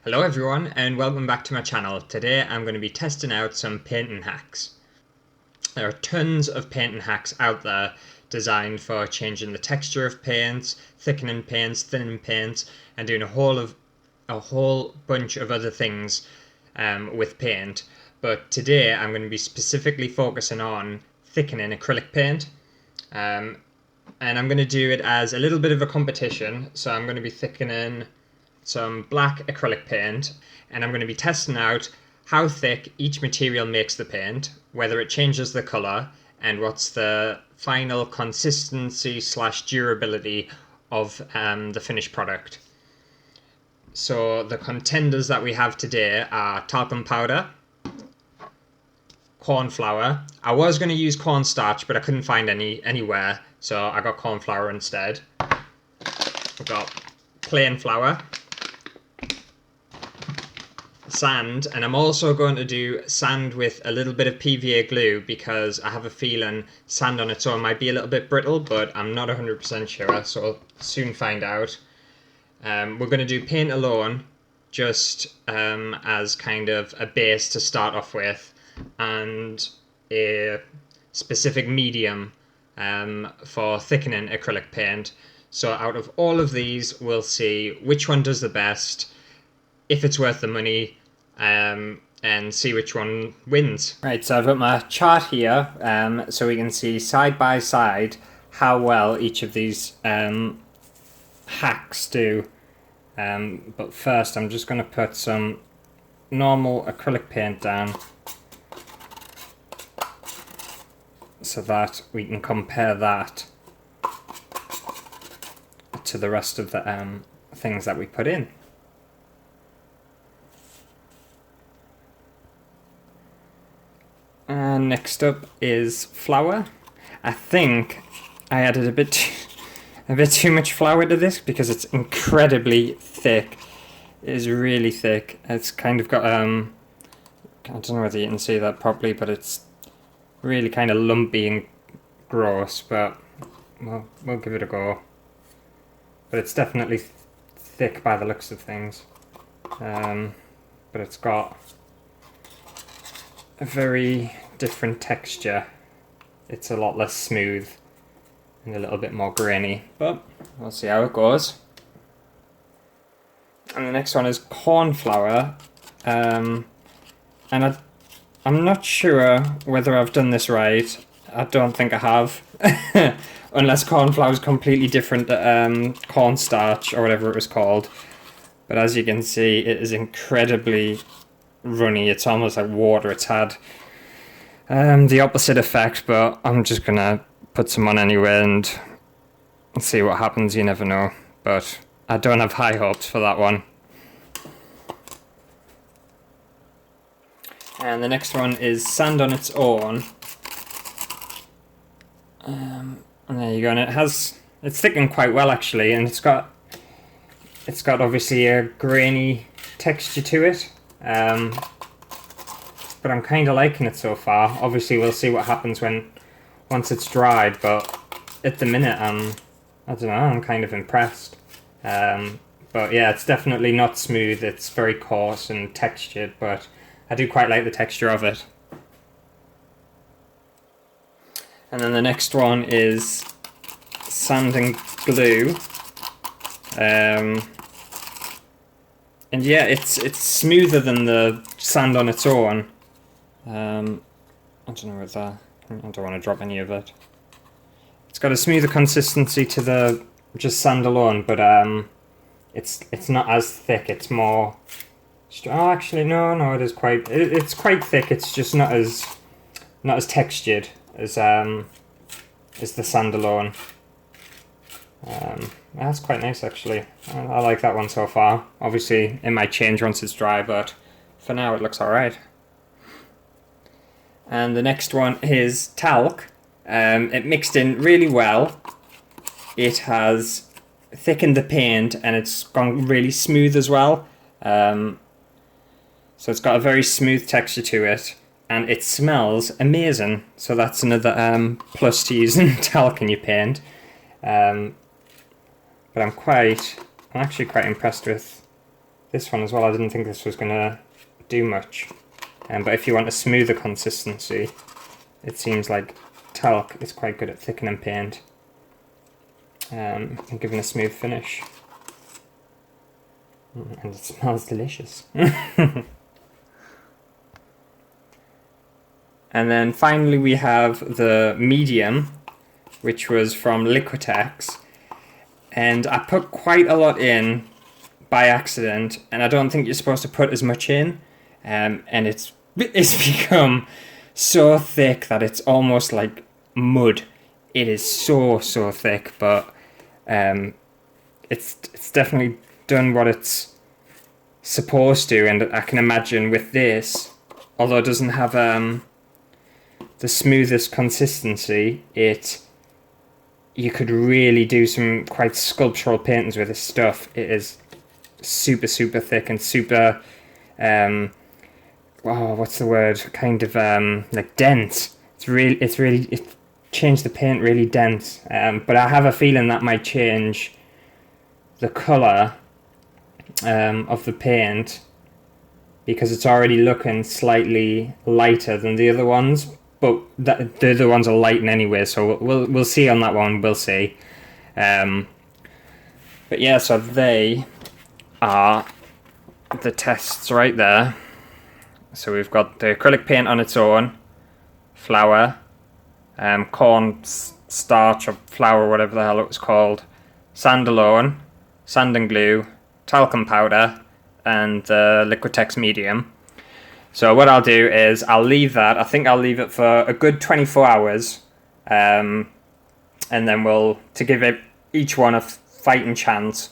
Hello everyone and welcome back to my channel. Today I'm going to be testing out some painting hacks. There are tons of painting hacks out there designed for changing the texture of paints, thickening paints, thinning paints, and doing a whole bunch of other things with paint. But today I'm going to be specifically focusing on thickening acrylic paint. And I'm going to do it as a little bit of a competition. So I'm going to be thickening some black acrylic paint, and I'm going to be testing out how thick each material makes the paint, whether it changes the colour, and what's the final consistency / durability of the finished product. So the contenders that we have today are talcum powder, corn flour. I was going to use cornstarch, but I couldn't find any anywhere, so I got corn flour instead. We've got plain flour, sand, and I'm also going to do sand with a little bit of PVA glue because I have a feeling sand on its own might be a little bit brittle, but I'm not 100% sure, so I'll soon find out. We're going to do paint alone, just as kind of a base to start off with, and a specific medium for thickening acrylic paint. So out of all of these, we'll see which one does the best, if it's worth the money, and see which one wins. Right, so I've got my chart here, so we can see side by side how well each of these hacks do. But first I'm just going to put some normal acrylic paint down so that we can compare that to the rest of the things that we put in. And next up is flour. I think I added a bit too much flour to this because it's incredibly thick. It is really thick. It's kind of got I don't know whether you can see that properly, but it's really kind of lumpy and gross, but we'll give it a go. But it's definitely thick by the looks of things. But it's got a very different texture. It's a lot less smooth and a little bit more grainy, but we'll see how it goes. And the next one is corn flour, and I'm not sure whether I've done this right. I don't think I have, unless corn flour is completely different to cornstarch or whatever it was called. But as you can see, it is incredibly runny. It's almost like water. It's had the opposite effect, but I'm just gonna put some on anyway and see what happens. You never know, but I don't have high hopes for that one. And the next one is sand on its own, and there you go. And it's thickened quite well actually, and it's got obviously a grainy texture to it. But I'm kind of liking it so far. Obviously we'll see what happens once it's dried, but at the minute I don't know, I'm kind of impressed. But yeah, it's definitely not smooth. It's very coarse and textured, but I do quite like the texture of it. And then the next one is sand and glue. And yeah, it's smoother than the sand on its own. I don't know whether I don't want to drop any of it. It's got a smoother consistency to the just sand alone, but it's not as thick. It's more. Oh, actually, no, it is quite. It's quite thick. It's just not as textured as the sand alone. That's quite nice actually. I like that one so far. Obviously it might change once it's dry, but for now it looks alright. And the next one is talc. It mixed in really well. It has thickened the paint and it's gone really smooth as well. So it's got a very smooth texture to it, and it smells amazing. So that's another plus to using talc in your paint. But I'm actually quite impressed with this one as well. I didn't think this was going to do much. But if you want a smoother consistency, it seems like talc is quite good at thickening paint and giving a smooth finish. And it smells delicious. And then finally we have the medium, which was from Liquitex. And I put quite a lot in by accident, and I don't think you're supposed to put as much in. And it's become so thick that it's almost like mud. It is so thick, but it's definitely done what it's supposed to. And I can imagine with this, although it doesn't have the smoothest consistency, you could really do some quite sculptural paintings with this stuff. It is super thick and super what's the word, kind of like dense. It changed the paint really dense, but I have a feeling that might change the colour of the paint, because it's already looking slightly lighter than the other ones. But the other ones are lighting anyway, so we'll see on that one. We'll see. But yeah, so they are the tests right there. So we've got the acrylic paint on its own, flour, cornstarch or flour, whatever the hell it was called, sand alone, sand and glue, talcum powder, and the Liquitex medium. So what I'll do is I'll leave that. I think I'll leave it for a good 24 hours, and then to give it each one a fighting chance,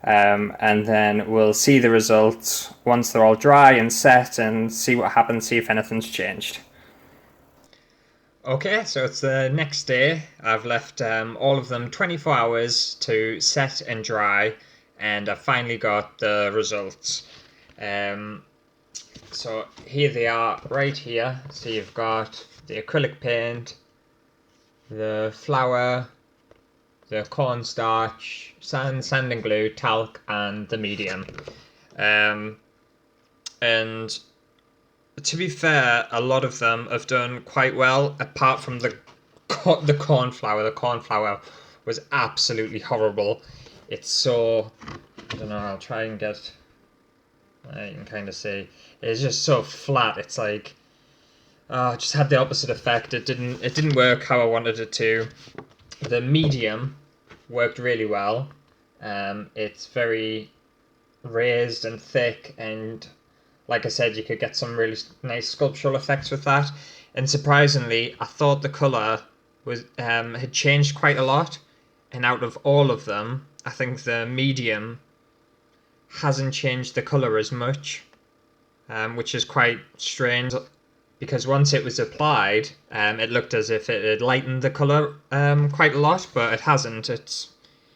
and then we'll see the results once they're all dry and set, and see what happens, see if anything's changed. Okay, so it's the next day. I've left all of them 24 hours to set and dry, and I've finally got the results. So here they are right here. So you've got the acrylic paint, the flour, the cornstarch, sand and glue, talc, and the medium. And to be fair, a lot of them have done quite well, apart from the cornflour. The cornflour was absolutely horrible. It's so, I don't know, I'll try and get, you can kind of see, it's just so flat. It's like, it just had the opposite effect. It didn't work how I wanted it to. The medium worked really well. It's very raised and thick, and like I said, you could get some really nice sculptural effects with that. And surprisingly, I thought the colour was had changed quite a lot, and out of all of them, I think the medium hasn't changed the colour as much, which is quite strange, because once it was applied, it looked as if it had lightened the colour quite a lot, but it hasn't. It's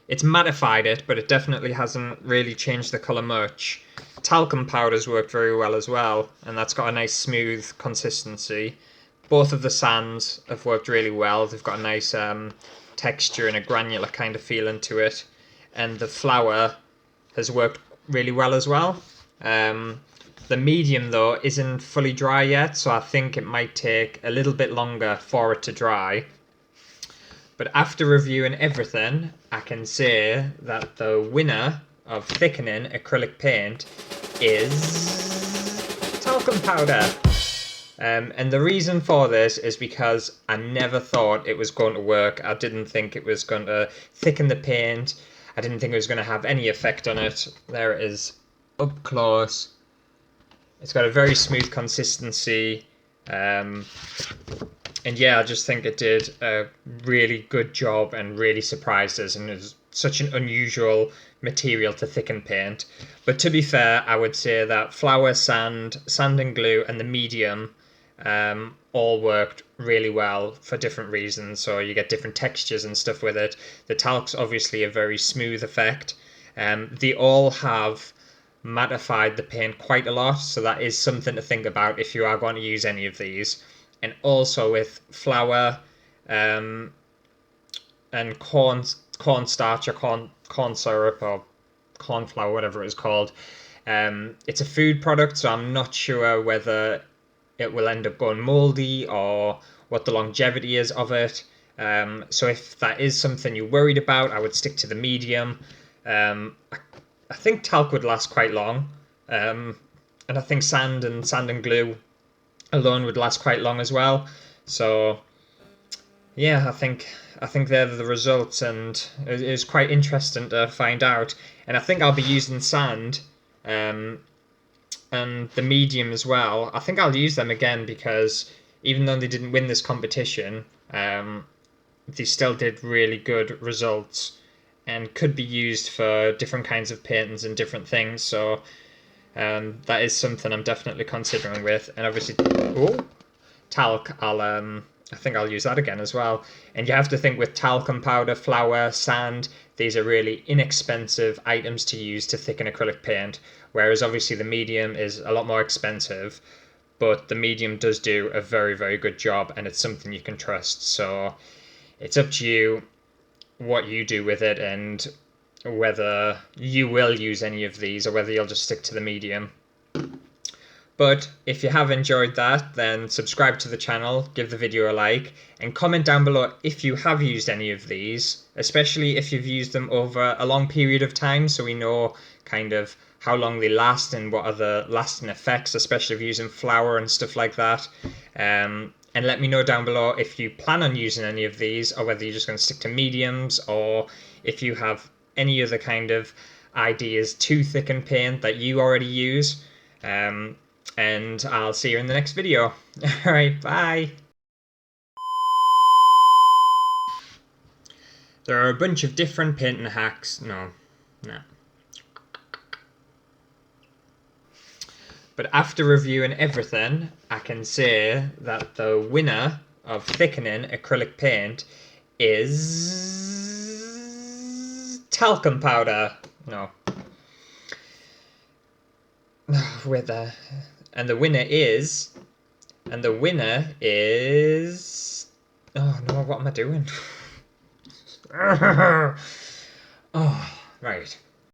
mattified it, but it definitely hasn't really changed the colour much. Talcum powder's worked very well as well, and that's got a nice smooth consistency. Both of the sands have worked really well. They've got a nice texture and a granular kind of feeling to it. And the flour has worked really well as well. The medium, though, isn't fully dry yet, so I think it might take a little bit longer for it to dry. But after reviewing everything, I can say that the winner of thickening acrylic paint is talcum powder. And the reason for this is because I never thought it was going to work. I didn't think it was going to thicken the paint. I didn't think it was going to have any effect on it. There it is up close. It's got a very smooth consistency. And yeah, I just think it did a really good job and really surprised us, and it was such an unusual material to thicken paint. But to be fair, I would say that flour, sand and glue, and the medium all worked really well for different reasons. So you get different textures and stuff with it. The talc's obviously a very smooth effect. They all have mattified the paint quite a lot, so that is something to think about if you are going to use any of these. And also with flour and cornstarch or corn syrup or corn flour, whatever it's called, It's a food product, so I'm not sure whether it will end up going moldy or what the longevity is of it. So if that is something you're worried about, I would stick to the medium. I think talc would last quite long, and I think sand and glue alone would last quite long as well. So yeah, I think they're the results, and it is quite interesting to find out. And I think I'll be using sand, um, and the medium as well. I think I'll use them again because even though they didn't win this competition, they still did really good results and could be used for different kinds of paintings and different things. So that is something I'm definitely considering with. And obviously, oh, talc, I think I'll use that again as well. And you have to think with talcum powder, flour, sand, these are really inexpensive items to use to thicken acrylic paint. Whereas obviously the medium is a lot more expensive, but the medium does do a very, very good job, and it's something you can trust. So it's up to you what you do with it and whether you will use any of these or whether you'll just stick to the medium. But if you have enjoyed that, then subscribe to the channel, give the video a like, and comment down below if you have used any of these, especially if you've used them over a long period of time, so we know kind of how long they last and what are the lasting effects, especially if you're using flour and stuff like that. And let me know down below if you plan on using any of these, or whether you're just going to stick to mediums, or if you have any other kind of ideas to thicken paint that you already use. And I'll see you in the next video. Alright, bye! There are a bunch of different painting hacks. No. But after reviewing everything, I can say that the winner of thickening acrylic paint is talcum powder. No. Wait there. And the winner is... Oh no, what am I doing? Oh, right.